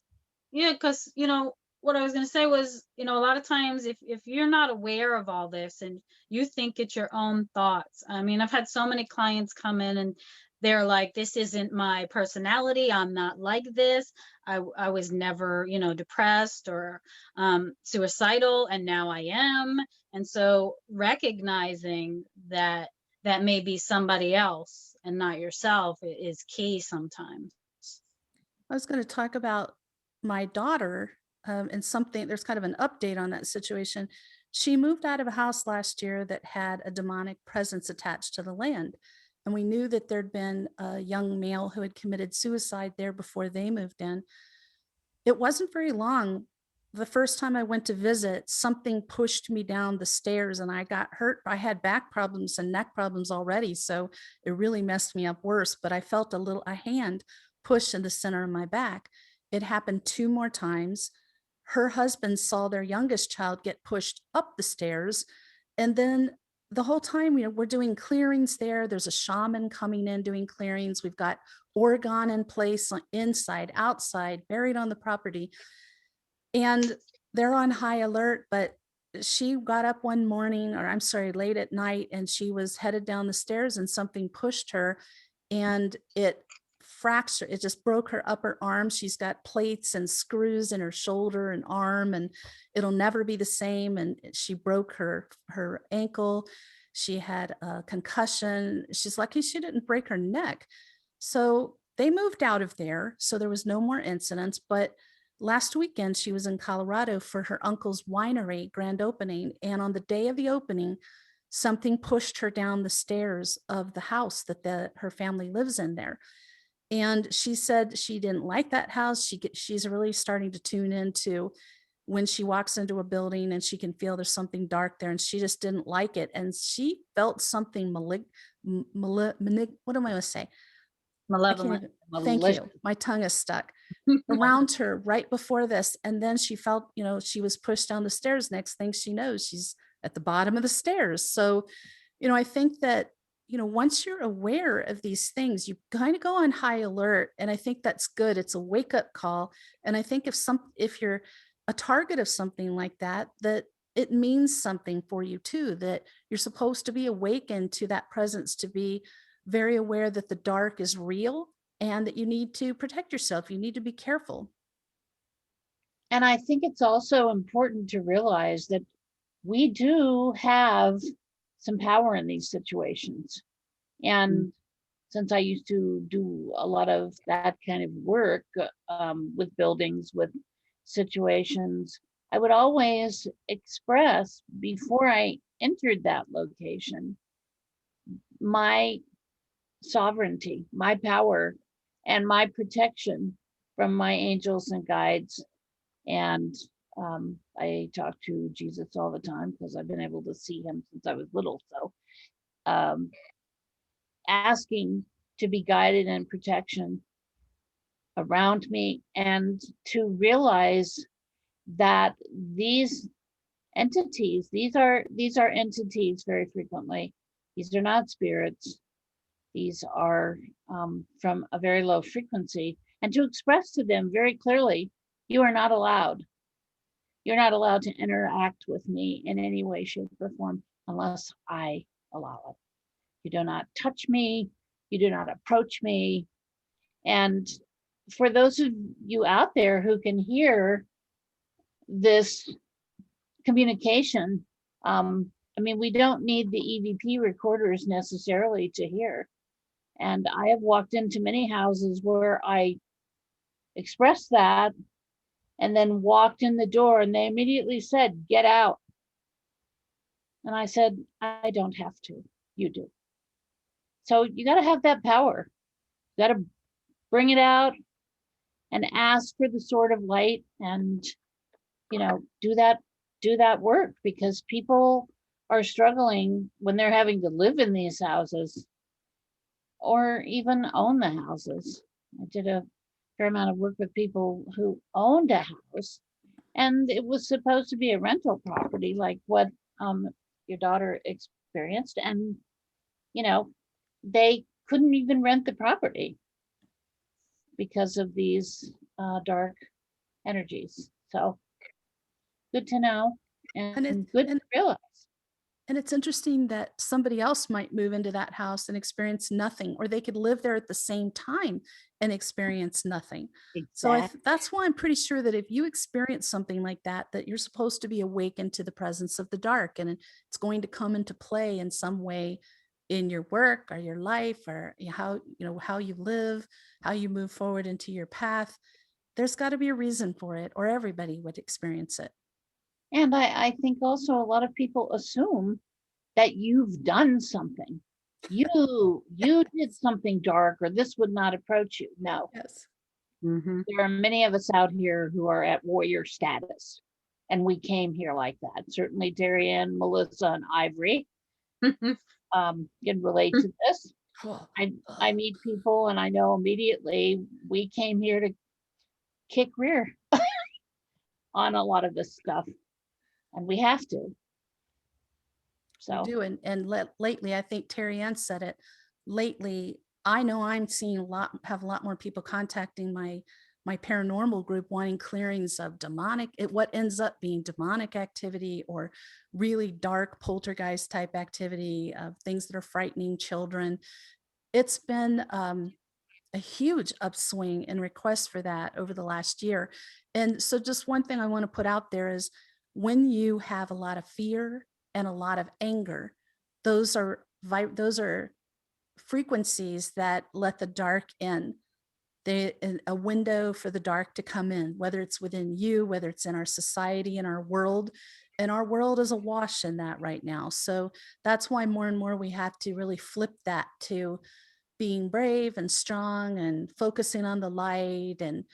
yeah, because, you know, what I was going to say was, you know, a lot of times if you're not aware of all this and you think it's your own thoughts. I mean, I've had so many clients come in and they're like, this isn't my personality. I'm not like this. I was never, you know, depressed or suicidal, and now I am. And so recognizing that that may be somebody else and not yourself is key sometimes. I was going to talk about my daughter and something, there's kind of an update on that situation. She moved out of a house last year that had a demonic presence attached to the land. And we knew that there'd been a young male who had committed suicide there before they moved in. It wasn't very long. The first time I went to visit, something pushed me down the stairs and I got hurt. I had back problems and neck problems already, so it really messed me up worse. But I felt a hand push in the center of my back. It happened 2 more times. Her husband saw their youngest child get pushed up the stairs. And then the whole time, you know, we're doing clearings there. There's a shaman coming in doing clearings. We've got Oregon in place, inside, outside, buried on the property. And they're on high alert, but she got up one morning, or I'm sorry, late at night, and she was headed down the stairs and something pushed her and it fractured, it just broke her upper arm. She's got plates and screws in her shoulder and arm, and it'll never be the same. And she broke her ankle. She had a concussion. She's lucky she didn't break her neck. So they moved out of there. So there was no more incidents. But last weekend, she was in Colorado for her uncle's winery grand opening. And on the day of the opening, something pushed her down the stairs of the house that her family lives in there. And she said she didn't like that house. She's really starting to tune into when she walks into a building and she can feel there's something dark there, and she just didn't like it. And she felt something what am I going to say? I can't Malevolent. even, thank you. My tongue is stuck around her right before this. And then she felt, you know, she was pushed down the stairs. Next thing she knows, she's at the bottom of the stairs. So, you know, I think that, you know, once you're aware of these things, you kind of go on high alert. And I think that's good. It's a wake up call. And I think if you're a target of something like that, that it means something for you too, that you're supposed to be awakened to that presence, to be very aware that the dark is real and that you need to protect yourself. You need to be careful. And I think it's also important to realize that we do have some power in these situations. And since I used to do a lot of that kind of work with buildings, with situations, I would always express before I entered that location my sovereignty, my power, and my protection from my angels and guides. And I talk to Jesus all the time because I've been able to see him since I was little. So asking to be guided and protection around me, and to realize that these entities, these are entities very frequently. These are not spirits. These are from a very low frequency, and to express to them very clearly, you are not allowed. You're not allowed to interact with me in any way, shape, or form unless I allow it. You do not touch me. You do not approach me. And for those of you out there who can hear this communication, I mean, we don't need the EVP recorders necessarily to hear. And I have walked into many houses where I expressed that and then walked in the door and they immediately said, "Get out." And I said, "I don't have to, you do." So you got to have that power. You got to bring it out and ask for the sword of light, and, you know, do that do that work, because people are struggling when they're having to live in these houses or even own the houses. I did a fair amount of work with people who owned a house, and it was supposed to be a rental property like what your daughter experienced, and you know, they couldn't even rent the property because of these dark energies. So good to know, And and good to realize. And it's interesting that somebody else might move into that house and experience nothing, or they could live there at the same time and experience nothing. So that's why I'm pretty sure that if you experience something like that, that you're supposed to be awakened to the presence of the dark, and it's going to come into play in some way in your work or your life, or how you live, how you move forward into your path. There's got to be a reason for it, or everybody would experience it. And I think also a lot of people assume that you've done something. You did something dark, or this would not approach you. No. Yes. There are many of us out here who are at warrior status, and we came here like that. Certainly Terri-ann, Melissa, and Ivory can relate to this. I meet people and I know immediately we came here to kick rear on a lot of this stuff, and we have to. So We do. And lately, I think Terri-ann said it, lately, I know I'm seeing have a lot more people contacting my paranormal group, wanting clearings of what ends up being demonic activity, or really dark poltergeist type activity, of things that are frightening children. It's been a huge upswing in requests for that over the last year. And so just one thing I want to put out there is, when you have a lot of fear and a lot of anger, those are frequencies that let the dark in. A window for the dark to come in, whether it's within you, whether it's in our society, in our world. And our world is awash in that right now. So that's why more and more we have to really flip that to being brave and strong, and focusing on the light, and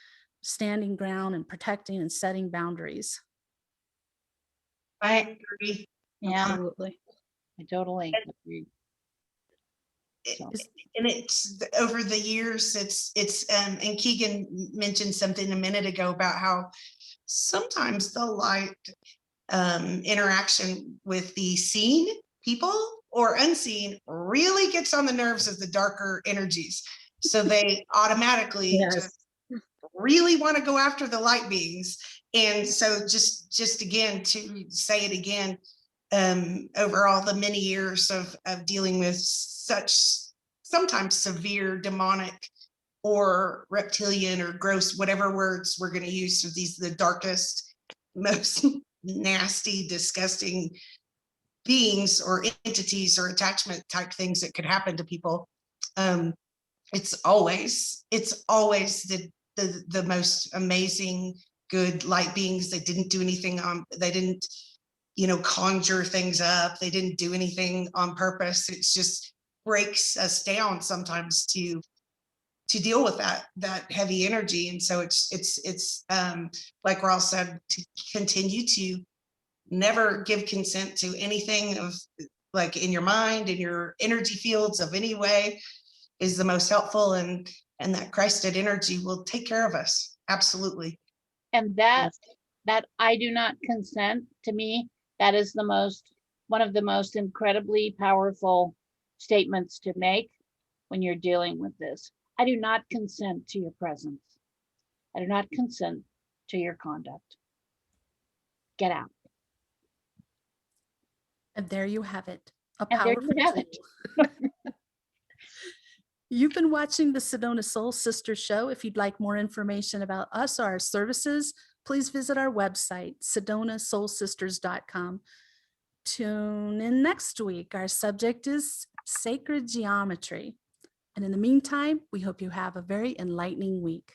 standing ground, and protecting and setting boundaries. I agree. yeah, Absolutely. I totally agree. So. And it's over the years, and Keegan mentioned something a minute ago about how sometimes the light interaction with the seen people or unseen really gets on the nerves of the darker energies. So they automatically just really want to go after the light beings. And so just again, to say it again, over all the many years of dealing with such sometimes severe demonic or reptilian or gross, whatever words we're going to use, so these are the darkest, most nasty, disgusting beings or entities or attachment type things that could happen to people. It's always the most amazing, good light beings. They didn't do anything they didn't, conjure things up. They didn't do anything on purpose. It's just breaks us down sometimes to deal with that heavy energy. And so it's like Ross said, to continue to never give consent to anything of, like, in your mind, in your energy fields of any way, is the most helpful, and that Christed energy will take care of us. Absolutely. And that I do not consent, to me, that is one of the most incredibly powerful statements to make when you're dealing with this. I do not consent to your presence. I do not consent to your conduct. Get out. And there you have it. A And there powerful you have it. tool. You've been watching the Sedona Soul Sisters show. If you'd like more information about us or our services, please visit our website, sedonasoulsisters.com. Tune in next week. Our subject is sacred geometry. And in the meantime, we hope you have a very enlightening week.